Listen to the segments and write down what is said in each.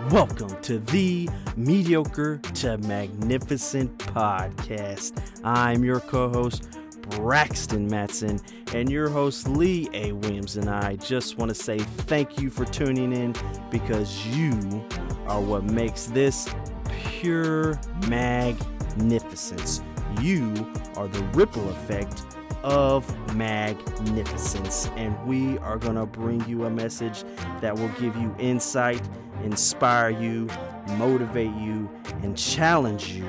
Welcome to the Mediocre to Magnificent podcast. I'm your co-host, Braxton Matson, and your host, Lee A. Williams, and I just want to say thank you for tuning in because you are what makes this pure magnificence. You are the ripple effect of magnificence, and we are going to bring you a message that will give you insight, inspire you, motivate you, and challenge you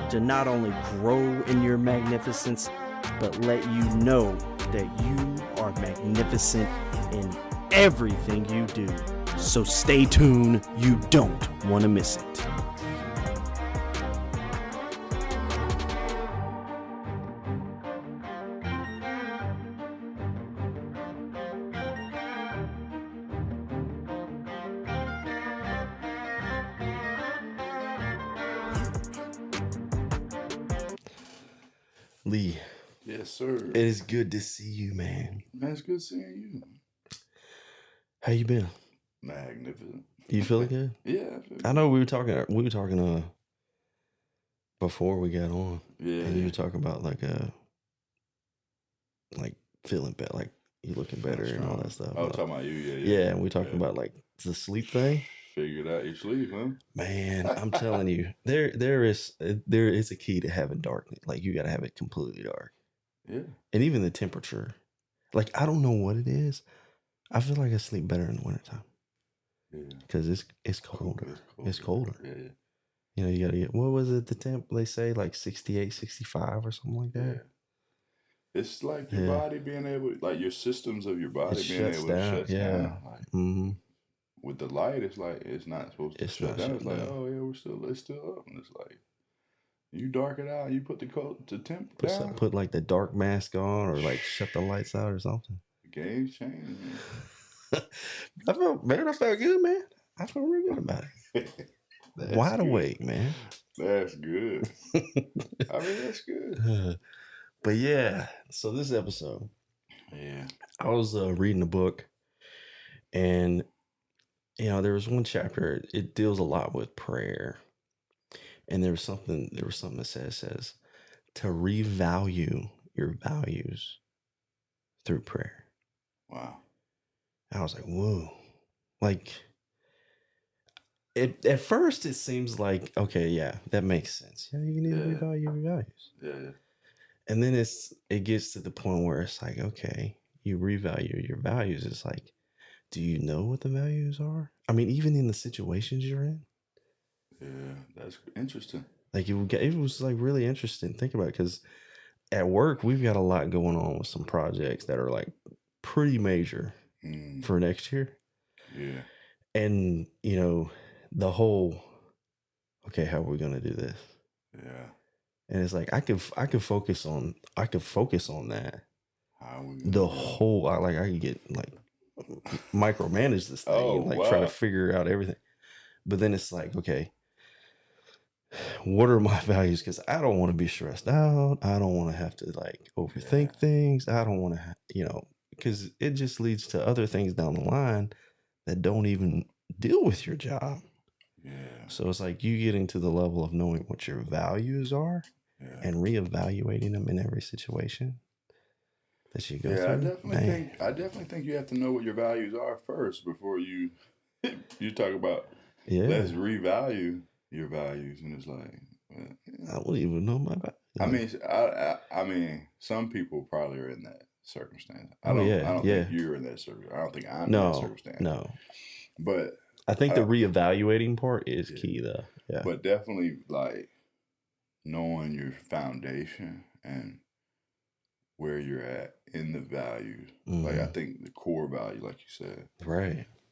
to not only grow in your magnificence, but let you know that you are magnificent in everything you do. So stay tuned, you don't want to miss it. Lee, Yes, sir. it is good to see you, man. Man, it's good seeing you. How you been? Magnificent. You feeling good? Yeah. I know we were talking before we got on, Yeah. and you were talking about like feeling better, like you looking better and all that stuff. Oh, talking about you, yeah. Yeah, and we talking about like the sleep thing. Figured out your sleep, huh? Man, I'm telling you, there is a key to having darkness. Like you got to have it completely dark. Yeah. And even the temperature. Like I don't know what it is. I feel like I sleep better in the wintertime. Yeah. Because it's colder. It's colder. Yeah. You know, you got to get, what was it, the temp, they say like 68, 65 or something like that? Yeah. It's like your body being able, like your systems of your body being able to shut down. Like, with the light, it's like it's not supposed to shut down. It's like, oh yeah, it's still up. And it's like, you dark it out, you put the temp down. Put like the dark mask on or like shut the lights out or something. The game's changed, man. I felt good, man. I feel real good about it. Wide awake, man. That's good. I mean, that's good. But yeah, so this episode, I was reading a book, and you know, there was one chapter. It deals a lot with prayer, and there was something that says to revalue your values through prayer. Wow. I was like, whoa, like. At first, it seems like, okay, yeah, that makes sense. Yeah, you need to revalue your values. Yeah. And then it gets to the point where it's like, okay, you revalue your values. It's like, do you know what the values are? I mean, even in the situations you're in. Yeah, that's interesting. Like it was like really interesting. Think about it, because at work we've got a lot going on with some projects that are like pretty major for next year. Yeah. And you know, the whole, okay, how are we gonna do this? Yeah. And it's like I could focus on that. How we the whole I could get like micromanage this thing and try to figure out everything. But then it's like, okay, what are my values? Because I don't want to be stressed out. I don't want to have to like overthink things. I don't want to, because it just leads to other things down the line that don't even deal with your job. Yeah. So it's like you getting to the level of knowing what your values are and reevaluating them in every situation that you go through. I definitely think you have to know what your values are first before you talk about let's revalue your values. And it's like, I don't even know my values. I mean, some people probably are in that circumstance. I don't think you're in that circumstance. I don't think I'm in that circumstance. No. But I think the reevaluating part is key, though. Yeah. But definitely, like, knowing your foundation and where you're at in the values. Like, I think the core value, like you said,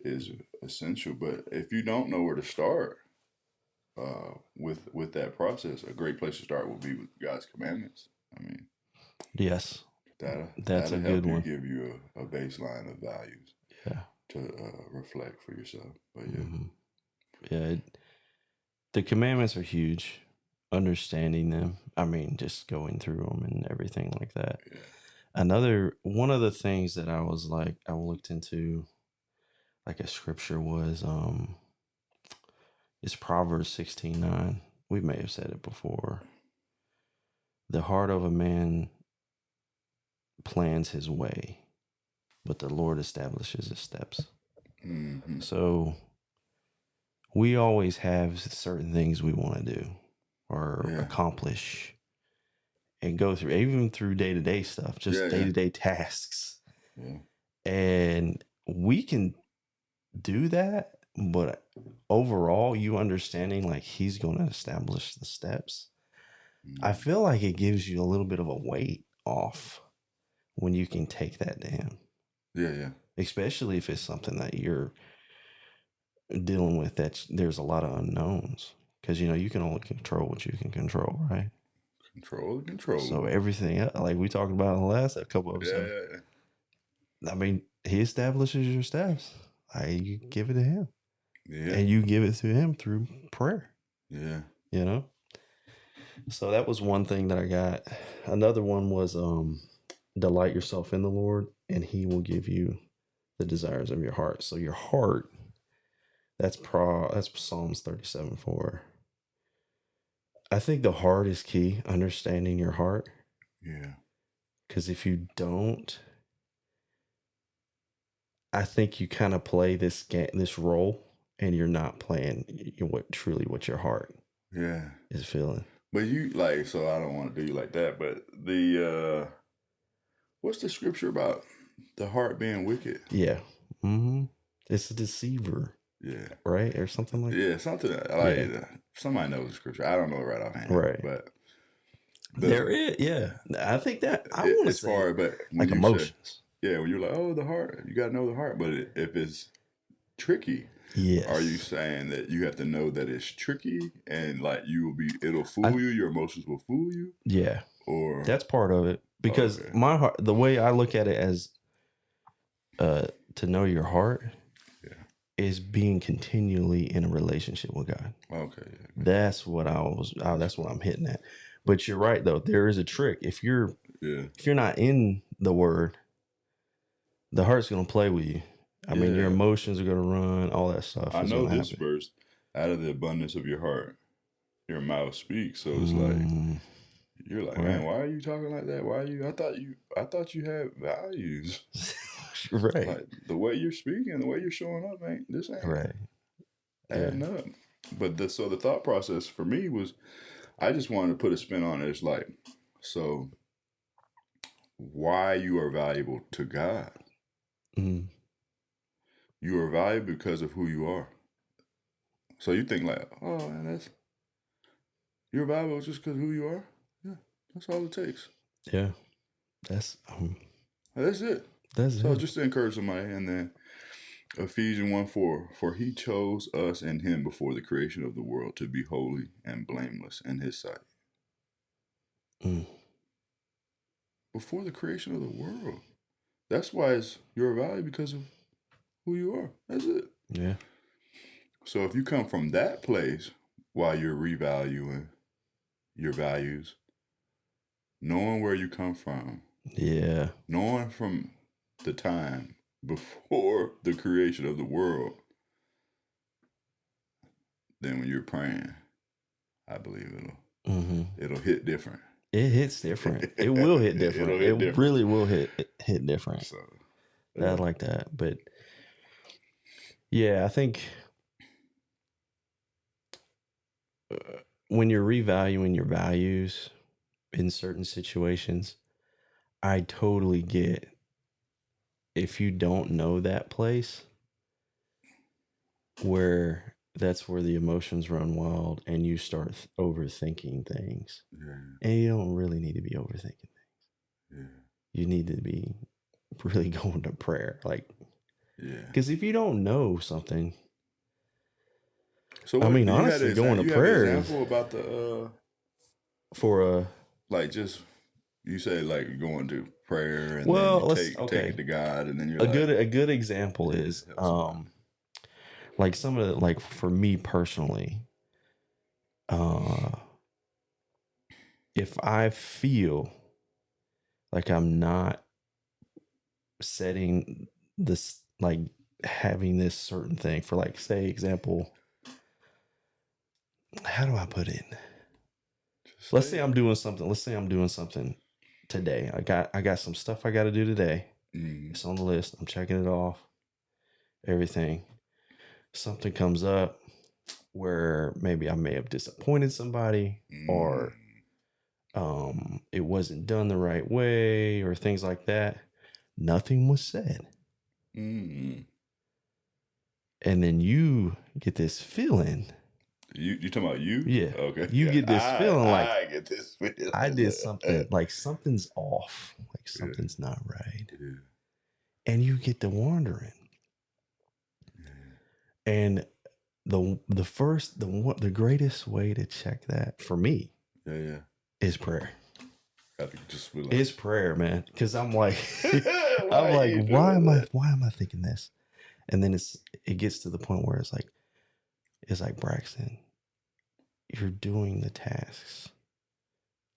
is essential. But if you don't know where to start with that process, a great place to start will be with God's commandments. I mean, yes, that's a good one. Give you a baseline of values. Yeah. To reflect for yourself. But the commandments are huge. Understanding them, I mean, just going through them and everything like that. One of the things that I looked into, like a scripture was It's Proverbs 16:9. We may have said it before. The heart of a man plans his way, but the Lord establishes his steps. Mm-hmm. So we always have certain things we want to do or accomplish and go through, even through day-to-day stuff, just day-to-day tasks. Yeah. And we can do that, but overall, you understanding like he's going to establish the steps, I feel like it gives you a little bit of a weight off when you can take that down. Yeah. Especially if it's something that you're dealing with there's a lot of unknowns, because you can only control what you can control, right? Control. So everything else, like we talked about in the last couple of episodes, I mean, he establishes your steps. You give it to him, and you give it to him through prayer. So that was one thing that I got. Another one was delight yourself in the Lord, and he will give you the desires of your heart. So your heart, that's Psalms 37:4. I think the heart is key, understanding your heart. Yeah. Because if you don't, I think you kind of play this role, and you're not playing what your heart is feeling. But so I don't want to do you like that, but what's the scripture about the heart being wicked? Yeah. Mm-hmm. It's a deceiver. Yeah. Right? Or something like that. Yeah, something like somebody knows the scripture. I don't know it right offhand. Right. But there is, I think that I want to say but like emotions. When you're like, oh, the heart, you got to know the heart. But if it's tricky, are you saying that you have to know that it's tricky and like it'll fool you, your emotions will fool you? Yeah. Or that's part of it, because my heart, the way I look at it as to know your heart is being continually in a relationship with God. Okay. That's what that's what I'm hitting at. But you're right though. There is a trick. If you're not in the word, the heart's going to play with you. I mean, your emotions are going to run, all that stuff. I know this verse, out of the abundance of your heart, your mouth speaks. So it's like, you're like, man, why are you talking like that? Why are you, I thought you had values. Right. Like the way you're speaking, the way you're showing up, this ain't adding up. But so the thought process for me was, I just wanted to put a spin on it. It's like, so why you are valuable to God? You are valuable because of who you are. So you think like, oh man, you're valuable just because of who you are? Yeah, that's all it takes. Yeah. That's it. So just to encourage somebody, and then Ephesians 1:4, for he chose us in him before the creation of the world to be holy and blameless in his sight. Before the creation of the world. That's why you're valuable, because of who you are. That's it. Yeah. So if you come from that place while you're revaluing your values, knowing where you come from, knowing from the time before the creation of the world, then when you're praying, I believe it'll hit different. It hits different. It will hit different. It really will hit different. So, I like that. But yeah, I think when you're revaluing your values in certain situations, I totally get if you don't know that place where that's where the emotions run wild and you start overthinking things. And you don't really need to be overthinking things. You need to be really going to prayer. Like, because if you don't know something, so I mean, honestly, going to prayer. You have an example about the for like, just you say like going to prayer, and then you take it to God, and then you're a good example is like some of the, like for me personally, if I feel like I'm not setting this, like having this certain thing for, like, say example, how do I put it? Let's say I'm doing something today. I got some stuff I got to do today. It's on the list. I'm checking it off. Everything. Something comes up where maybe I may have disappointed somebody, or it wasn't done the right way, or things like that. Nothing was said. And then you get this feeling. You talking about you? Yeah. Okay. You get this feeling like I get this feeling. I did something, like something's off, like something's not right. Yeah. And you get to wondering. And the greatest way to check that for me is prayer. It's prayer, man. Because I'm like, why am I thinking this? And then it gets to the point where it's like, Braxton, you're doing the tasks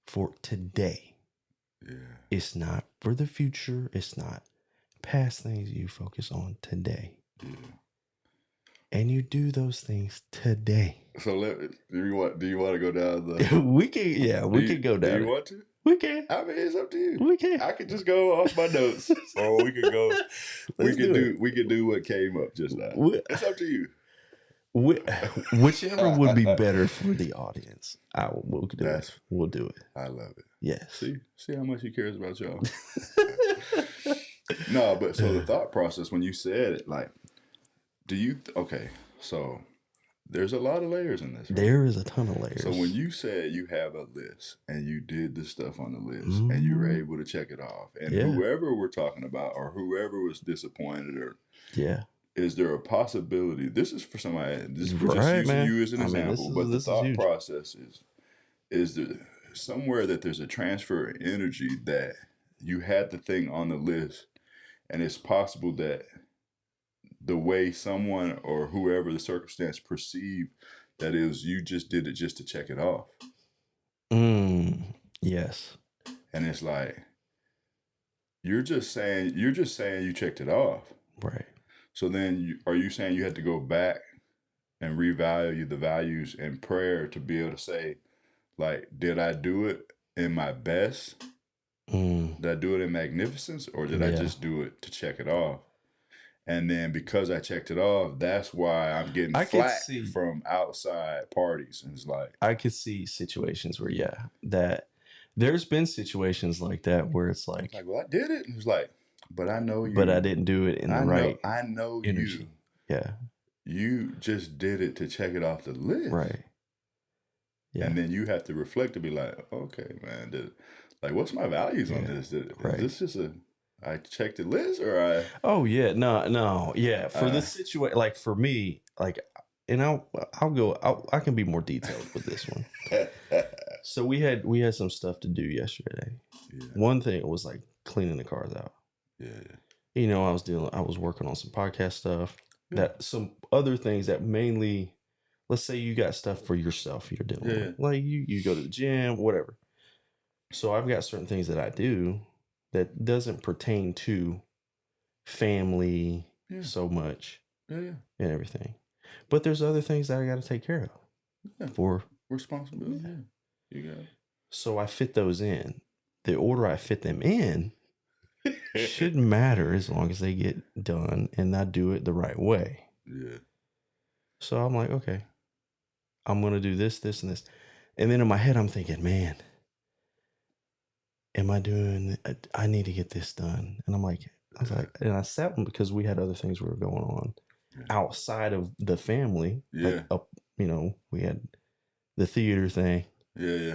for today. Yeah. It's not for the future. It's not past things. You focus on today. Yeah. And you do those things today. So do you want to go down the? We can go down. Do you want to? We can. I mean, it's up to you. We can. I could just go off my notes, or we could go. We could do what came up just now. It's up to you. Whichever would be better for the audience. We'll do it. I love it. Yes. See how much he cares about y'all. No, but so the thought process when you said it, like, so there's a lot of layers in this. Right? There is a ton of layers. So when you said you have a list and you did the stuff on the list and you were able to check it off, and whoever we're talking about or whoever was disappointed is there a possibility? This is for somebody. This is just using you as an example, but the thought process is there somewhere that there's a transfer of energy that you had the thing on the list, and it's possible that the way someone or whoever the circumstance perceived that is, you just did it just to check it off. Yes. And it's like you're just saying you checked it off, right? So then, are you saying you had to go back and revalue the values in prayer to be able to say, like, did I do it in my best? Did I do it in magnificence, or did I just do it to check it off? And then because I checked it off, that's why I'm getting flack from outside parties. And it's like, I could see situations where, that there's been situations like that where it's like, well, I did it. And it's like, but I know you. But I didn't do it in the right I know energy. You. Yeah. You just did it to check it off the list. Right. Yeah. And then you have to reflect to be like, okay, man, what's my values on this? Is this just I checked the list, or I? Oh yeah, no, yeah. For this situation, like for me, like, and I can be more detailed with this one. So we had some stuff to do yesterday. Yeah. One thing was like cleaning the cars out. Yeah. I was working on some podcast stuff. Yeah. That some other things that mainly, let's say you got stuff for yourself you're doing. Yeah. Like you go to the gym, whatever. So I've got certain things that I do that doesn't pertain to family so much and everything. But there's other things that I got to take care of for responsibility. Yeah. You got it. So I fit those in. The order I fit them in shouldn't matter as long as they get done and I do it the right way. Yeah. So I'm like, okay, I'm going to do this, this, and this. And then in my head, I'm thinking, man, am I doing it? I need to get this done. And I was like, and I sat because we had other things we were going on outside of the family. Yeah. Like we had the theater thing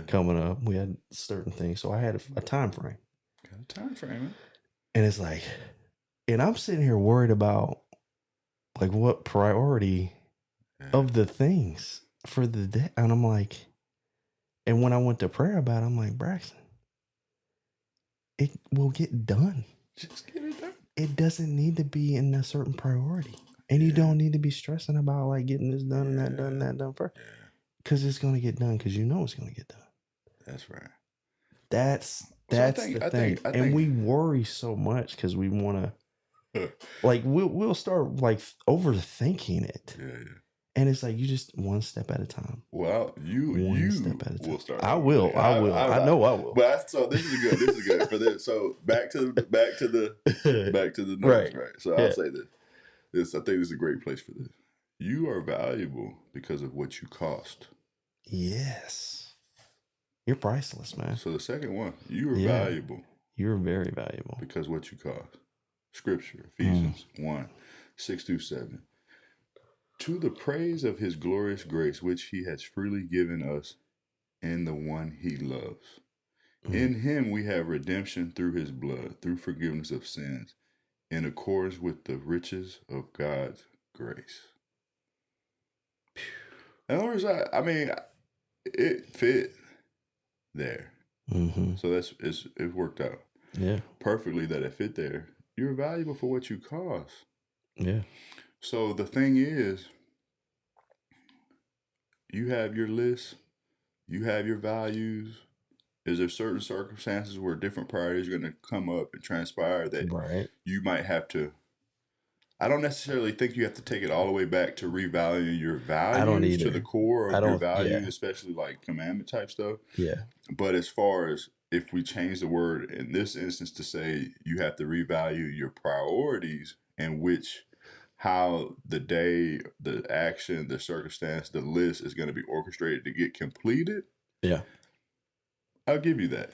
coming up. We had certain things. So I had a time frame. Got a time frame, man. And it's like, and I'm sitting here worried about like what priority of the things for the day. And I'm like, and when I went to prayer about it, I'm like, Braxton, it will get done. Just get it done. It doesn't need to be in a certain priority. And you don't need to be stressing about like getting this done and that done and that done first. Because it's going to get done because it's going to get done. That's right. That's the thing. And we worry so much because we want to, like, we'll start like overthinking it. Yeah. And it's like you just one step at a time. Well, you step at a time. will start. I will. I know I will. But so this is good. This is good for this. So back to the notes, right? So I'll say this. I think this is a great place for this. You are valuable because of what you cost. Yes. You're priceless, man. So the second one, you are valuable. You're very valuable because what you cost. Scripture, Ephesians 1, 6-7. To the praise of his glorious grace, which he has freely given us in the one he loves. In him we have redemption through his blood, through forgiveness of sins, in accordance with the riches of God's grace. In other words, I mean, it fit there. So it worked out perfectly that it fit there. You're valuable for what you cost. Yeah. So the thing is, you have your list, you have your values. Is there certain circumstances where different priorities are going to come up and transpire that you might have to? I don't necessarily think you have to take it all the way back to revaluing your values to the core of your values, especially like commandment type stuff. Yeah. But as far as if we change the word in this instance to say you have to revalue your priorities and how the day, the action, the circumstance, the list is going to be orchestrated to get completed. Yeah. I'll give you that.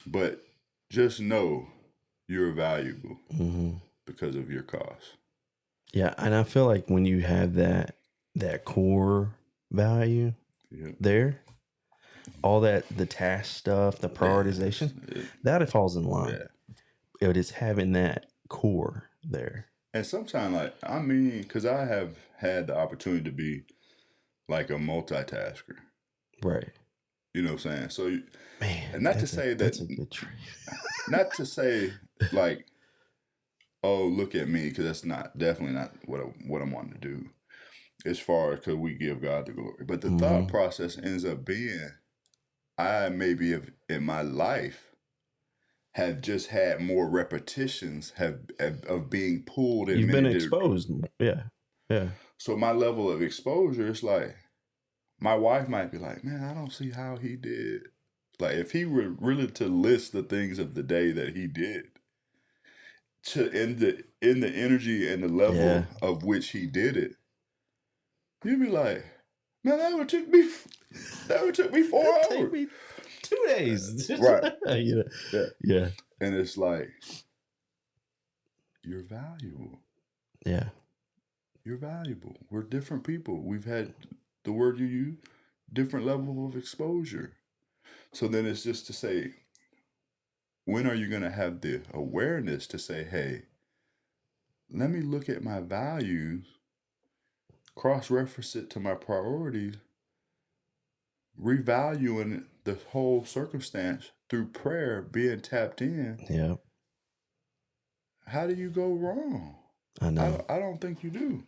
But just know you're valuable because of your cost. Yeah. And I feel like when you have that core value there, all that, the task stuff, the prioritization, that it falls in line. Yeah. It is having that core there. And sometimes, because I have had the opportunity to be like a multitasker. Right. You know what I'm saying? So, man, not to say that's a good trait. Not to say like, oh, look at me, because that's definitely not what I'm wanting to do. As far as because we give God the glory, but the thought process ends up being, I maybe have in my life have just had more repetitions of being pulled in. You've been exposed. Yeah. So my level of exposure, it's like my wife might be like, man, I don't see how he did. Like if he were really to list the things of the day that he did, in the energy and the level of which he did it, you'd be like, man, that would took me 4 hours. Take me 2 days. Right. Yeah. And it's like, you're valuable. Yeah. You're valuable. We're different people. We've had the word you use, different level of exposure. So then it's just to say, when are you going to have the awareness to say, hey, let me look at my values, cross-reference it to my priorities, revaluing the whole circumstance through prayer, being tapped in. Yeah. How do you go wrong? I know. I don't think you do.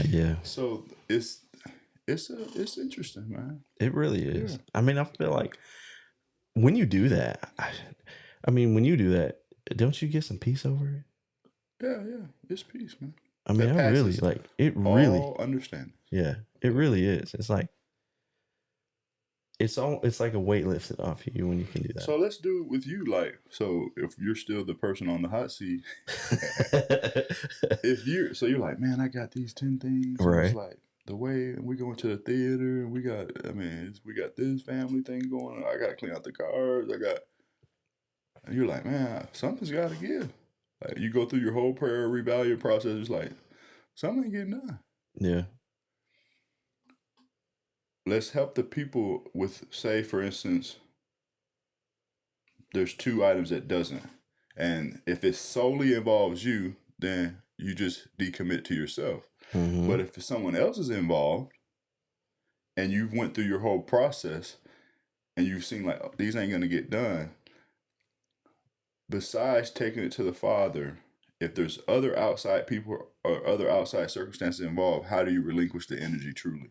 Yeah. So it's interesting, man. It really is. Yeah. I mean, I feel like when you do that, when you do that, don't you get some peace over it? Yeah. It's peace, man. I mean, I really like it. Really, all understand. Yeah, it really is. It's like it's like a weight lifted off you when you can do that. So let's do it with you. Like, so if you're still the person on the hot seat, you're like, man, I got these 10 things. Right. It's like the way we going to the theater and we got this family thing going on. I got to clean out the cars. And you're like, man, something's got to give. Like you go through your whole prayer revalue process. It's like, something ain't getting done. Yeah. Let's help the people with, say, for instance, there's 2 items that doesn't. And if it solely involves you, then you just decommit to yourself. But if someone else is involved and you've went through your whole process and you've seen like, oh, these ain't going to get done, besides taking it to the Father, if there's other outside people or other outside circumstances involved, how do you relinquish the energy truly?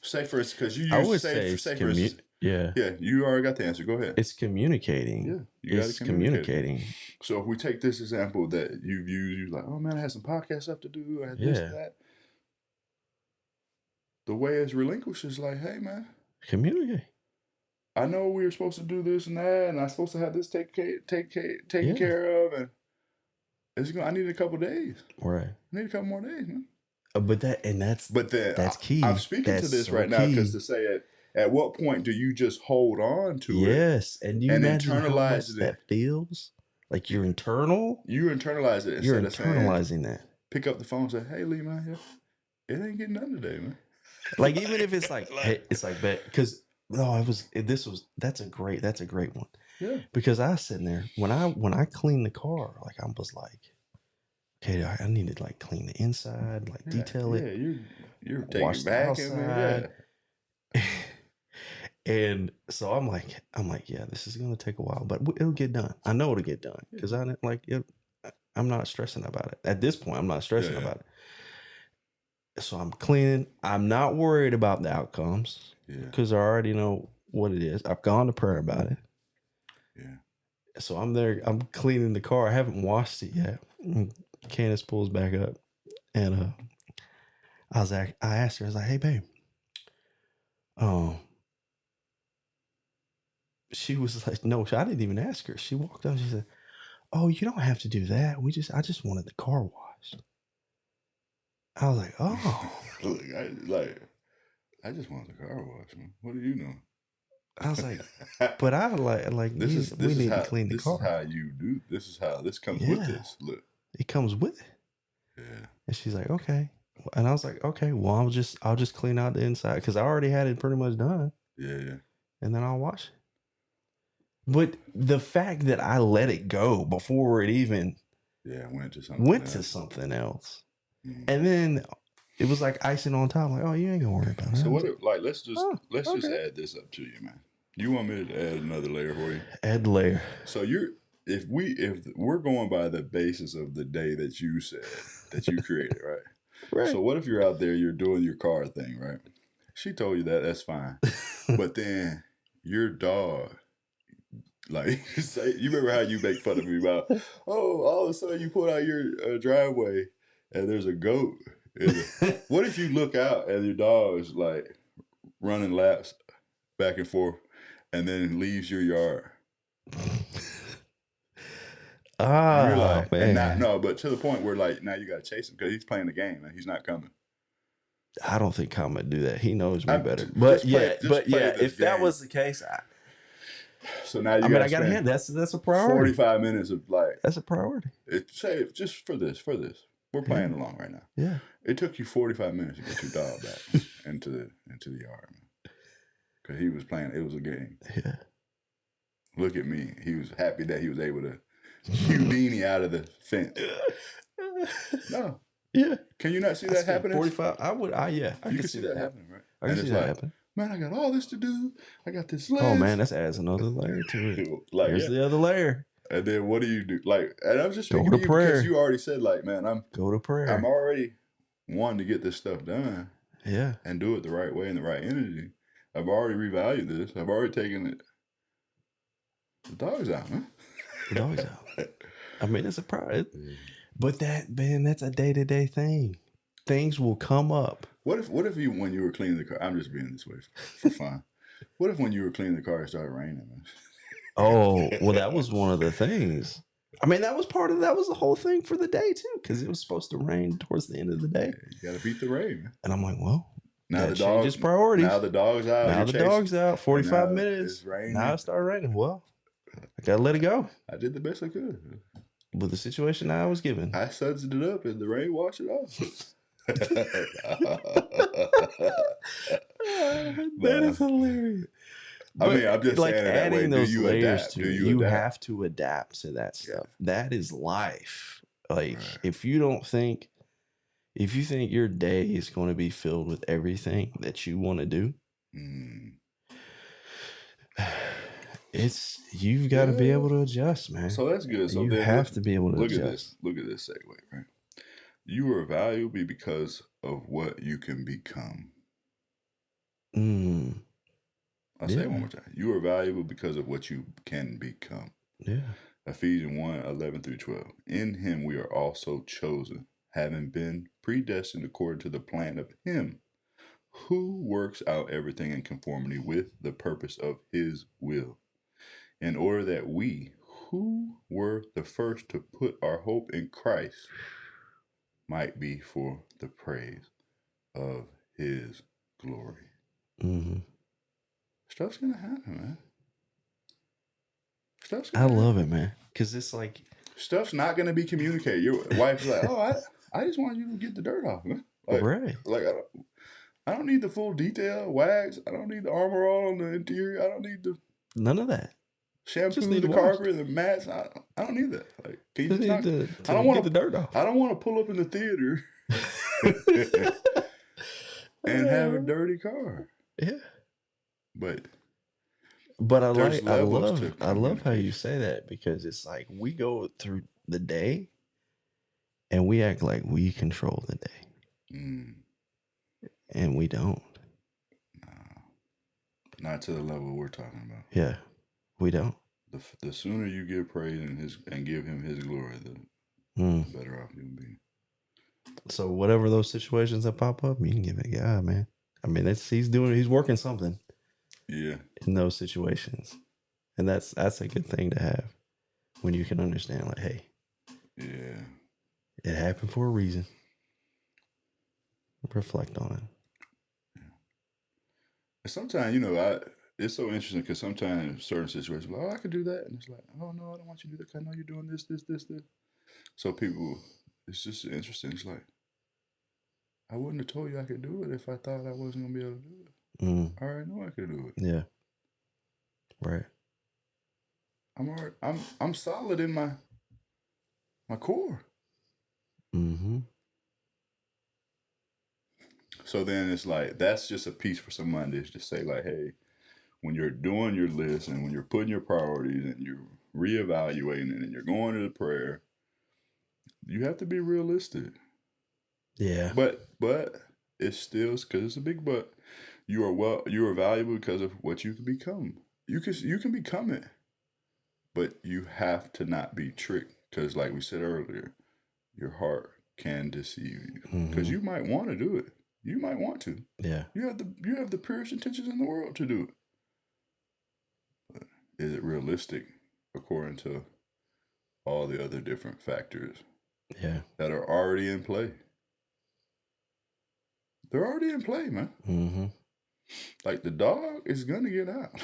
Say for instance, because you use Yeah. Yeah, you already got the answer. Go ahead. It's communicating. Yeah, you got to communicating. So if we take this example that you've used, you're like, oh man, I had some podcast stuff to do. I had this, that. The way it's relinquished is like, hey man, communicate. I know we were supposed to do this and that, and I'm supposed to have this taken care of, and I need a couple days. Right. I need a couple more days, man. That's key. I'm speaking to this right now because to say at what point do you just hold on to it? Yes, and you imagine how much that feels? Like you're internal. You internalize it. You're internalizing that. Pick up the phone and say, "Hey, Lee, man, it ain't getting done today, man." Like even if it's like, hey, it's like that because that's a great one. Yeah. Because I was sitting there when I cleaned the car, like I was like, okay, I need to like clean the inside, like detail it. Yeah, you're taking back outside. And so I'm like, yeah, this is gonna take a while, but it'll get done. I know it'll get done because I'm not stressing about it at this point. I'm not stressing about it. So I'm cleaning. I'm not worried about the outcomes because I already know what it is. I've gone to prayer about it. Yeah. So I'm there. I'm cleaning the car. I haven't washed it yet. And Candace pulls back up, and I asked her. I was like, "Hey, babe." She was like, "No." I didn't even ask her. She walked up. She said, "Oh, you don't have to do that. I just wanted the car washed." I was like, "Oh." Look, I just want the car washed, man. What do you know? I was like, but I like we need to clean the car. This is how you do. This comes with this. Look, it comes with it. Yeah. And she's like, okay, and I was like, okay, well, I'll just clean out the inside because I already had it pretty much done. Yeah. And then I'll wash it. But the fact that I let it go before it even went to something else. Mm-hmm. And then it was like icing on top. Like, oh, you ain't gonna worry about it. So let's just add this up to you, man. You want me to add another layer for you? Add the layer. So if we're going by the basis of the day that you said that you created, right? Right. So what if you're out there, you're doing your car thing, right? She told you that's fine. But then your dog, like, you remember how you make fun of me about, all of a sudden you pull out your driveway and there's a goat. What if you look out and your dog is like running laps back and forth and then leaves your yard? You're like, man. But to the point where like now you got to chase him because he's playing the game and he's not coming. I don't think Kama would do that. He knows me better. But if that was the case, so now you got to spend that's a priority. 45 minutes of like that's a priority. Say just for this. We're playing along right now. Yeah. It took you 45 minutes to get your dog back into the yard, man. Because he was playing. It was a game. Yeah. Look at me. He was happy that he was able to Houdini out of the fence. No. Yeah. Can you not see that happening? 45. I can see that happening, right? I can see that happening. Man, I got all this to do. I got this list. Oh man, that adds another layer to it. Here's the other layer. And then what do you do? Like, and I'm just speaking to you because you already said, like, man, go to prayer. I'm already wanting to get this stuff done. Yeah. And do it the right way and the right energy. I've already revalued this. I've already taken it. The dog's out, man. The dog's out. I mean, it's a priority. But that's a day-to-day thing. Things will come up. What if you, when you were cleaning the car, I'm just being this way for fun. What if when you were cleaning the car, it started raining, man? Oh, well, that was one of the things. I mean, that was the whole thing for the day too, because it was supposed to rain towards the end of the day. Yeah, you got to beat the rain, man. And I'm like, well, now the dog changes priorities. Now the dog's out. Now the dog's out. 45 minutes. Now it started raining. Well, I gotta let it go. I did the best I could with the situation I was given. I sudsed it up, and the rain washed it off. That is hilarious. I mean, I'm just like saying adding that way. Those layers to you have to adapt to that stuff. Yeah. That is life. Like if you think your day is going to be filled with everything that you want to do, you've got to be able to adjust, man. So that's good. So you have to be able to adjust. Look at this segue, right? You are valuable because of what you can become. I'll say it one more time. You are valuable because of what you can become. Yeah. Ephesians 1:11-12. In him we are also chosen, having been predestined according to the plan of him who works out everything in conformity with the purpose of his will, in order that we, who were the first to put our hope in Christ, might be for the praise of his glory. Mm-hmm. Stuff's gonna happen, man. I love it, man, because it's like stuff's not gonna be communicated. Your wife's like, "Oh, I just want you to get the dirt off, man." Like, right. Like I don't need the full detail wax. I don't need the armor all on the interior. I don't need the none of that. Shampoo the carpet and the mats. I don't need that. Like, can you just not? I don't want the dirt off. I don't want to pull up in the theater and have a dirty car. Yeah. But I love how you say that, because it's like we go through the day and we act like we control the day. And we don't. No. Not to the level we're talking about. Yeah. We don't. The sooner you give praise and give him his glory, the better off you'll be. So whatever those situations that pop up, you can give it God, man. I mean, he's working something. Yeah. In those situations. And that's a good thing to have, when you can understand, like, hey. Yeah. It happened for a reason. Reflect on it. Yeah. Sometimes, it's so interesting, because sometimes certain situations, like, oh, I could do that. And it's like, oh, no, I don't want you to do that. I know you're doing this. So people, it's just interesting. It's like, I wouldn't have told you I could do it if I thought I wasn't going to be able to do it. I already know I could do it. Yeah. Right. I'm solid in my core. Mm-hmm. So then it's like, that's just a piece for somebody to just say, like, hey, when you're doing your list and when you're putting your priorities and you're reevaluating it and you're going to the prayer, you have to be realistic. Yeah. But it's still, because it's a big but, you are valuable because of what you can become. You can become it, but you have to not be tricked, because like we said earlier, your heart can deceive you, because you might want to do it. You might want to. Yeah. You have the purest intentions in the world to do it. But is it realistic according to all the other different factors that are already in play? They're already in play, man. Mm-hmm. Like, the dog is gonna get out.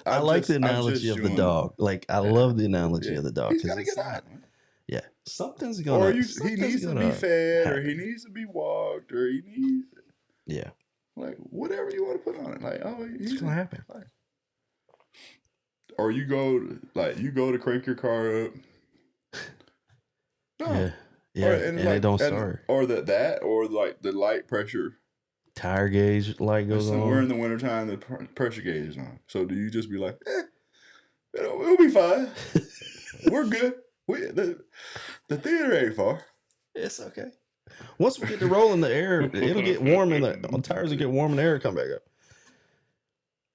I like the analogy of the dog. Like, I love the analogy of the dog. He's gonna get out. Yeah, something's gonna. Or he needs to be fed, or he needs to be walked, or he needs. Yeah. Like, whatever you want to put on it. Like, oh, it's gonna happen. Like, or you go to crank your car up. No. Yeah. Yeah, and it don't start. Or or like the light pressure. Tire gauge light goes on. Somewhere in the wintertime, the pressure gauge is on. So do you just be like, it'll be fine. We're good. The theater ain't far. It's okay. Once we get to roll in the air, it'll get warm and the tires will get warm and the air come back up.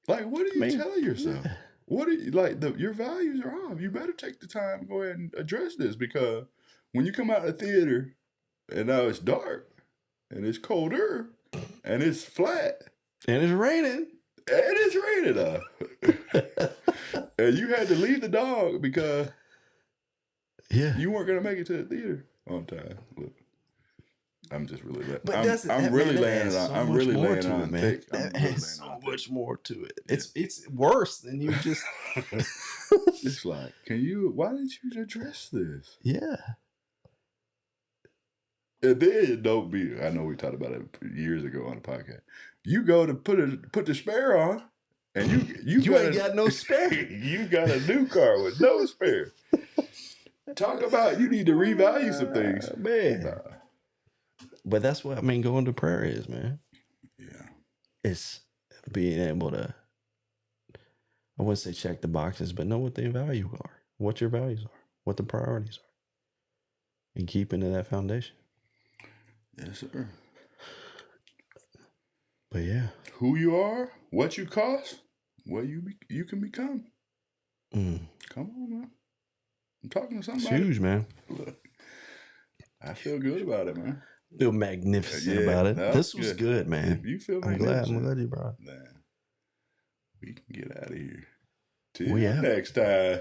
Like, what are you telling yourself? Yeah. What are you, like, your values are off. You better take the time to go ahead and address this, because when you come out of the theater and now it's dark and it's colder and it's flat and it's raining. And you had to leave the dog because you weren't gonna make it to the theater on time. Look, I'm just really I'm really laying it on. I'm really laying on thick. There's so much more to it. It's worse than you just. It's like, why didn't you address this? Yeah. And then don't be. I know we talked about it years ago on the podcast. You go to put the spare on, and you ain't got no spare. You got a new car with no spare. Talk about, you need to revalue some things, man. But that's what going to prayer is, man. Yeah, it's being able to. I wouldn't say check the boxes, but know what the values are, what your values are, what the priorities are, and keep into that foundation. Yes, sir. But yeah. Who you are, what you cost, what you can become. Come on, man. I'm talking to somebody. It's huge, man. Look, I feel good about it, man. Feel magnificent about it. This was good, man. If you feel magnificent, I'm glad you brought it. Man, we can get out of here. Till next time.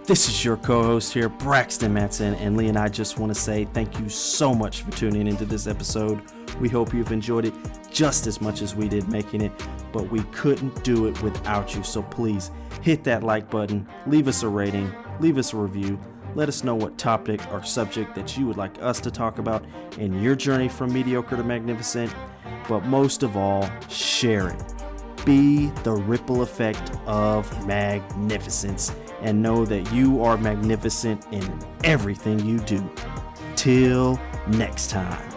This is your co-host here, Braxton Matson, and Lee and I just want to say thank you so much for tuning into this episode. We hope you've enjoyed it just as much as we did making it, but we couldn't do it without you. So please hit that like button, leave us a rating, leave us a review. Let us know what topic or subject that you would like us to talk about in your journey from mediocre to magnificent. But most of all, share it. Be the ripple effect of magnificence, and know that you are magnificent in everything you do. Till next time.